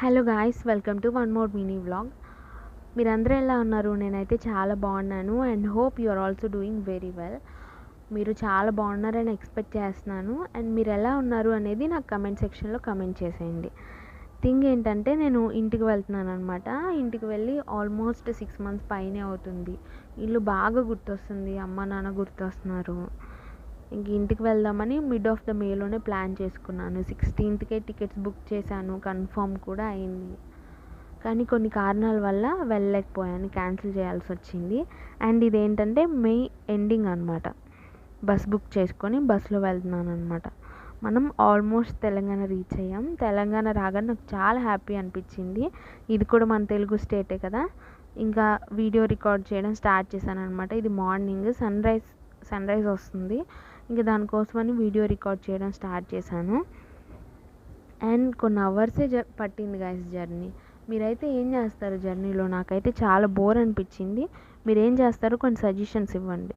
Hello guys, welcome to one more mini vlog. మీరందరూ ఎలా ఉన్నారు? నేనైతే చాలా బాగున్నాను and hope you are also doing very well. మీరు చాలా బాగున్నారని ఎక్స్పెక్ట్ చేస్తున్నాను. అండ్ మీరు ఎలా ఉన్నారు అనేది నాకు కమెంట్ సెక్షన్లో కమెంట్ చేసేయండి. థింగ్ ఏంటంటే, నేను ఇంటికి వెళ్తున్నాను అనమాట. ఇంటికి వెళ్ళి ఆల్మోస్ట్ 6 months పైనే అవుతుంది. ఇల్లు బాగా గుర్తొస్తుంది, అమ్మ నాన్న గుర్తొస్తున్నారు. ఇంక ఇంటికి వెళ్దామని మిడ్ ఆఫ్ ద మేలోనే ప్లాన్ చేసుకున్నాను. 16th టికెట్స్ బుక్ చేశాను, కన్ఫర్మ్ కూడా అయింది. కానీ కొన్ని కారణాల వల్ల వెళ్ళలేకపోయాను, క్యాన్సిల్ చేయాల్సి వచ్చింది. అండ్ ఇదేంటంటే మే ఎండింగ్ అనమాట. బస్ బుక్ చేసుకొని బస్సులో వెళ్తున్నాను అనమాట. మనం ఆల్మోస్ట్ తెలంగాణ రీచ్ అయ్యాం. తెలంగాణ రాగానే నాకు చాలా హ్యాపీ అనిపించింది. ఇది కూడా మన తెలుగు స్టేటే కదా. ఇంకా వీడియో రికార్డ్ చేయడం స్టార్ట్ చేశాను అనమాట. ఇది మార్నింగ్ సన్ రైజ్ వస్తుంది. ఇంకా దానికోసమని వీడియో రికార్డ్ చేయడం స్టార్ట్ చేశాను. అండ్ కొన్ని అవర్సే పట్టింది గైస్ జర్నీ. మీరైతే ఏం చేస్తారు జర్నీలో? నాకైతే చాలా బోర్ అనిపించింది. మీరు ఏం చేస్తారో కొన్ని సజెషన్స్ ఇవ్వండి.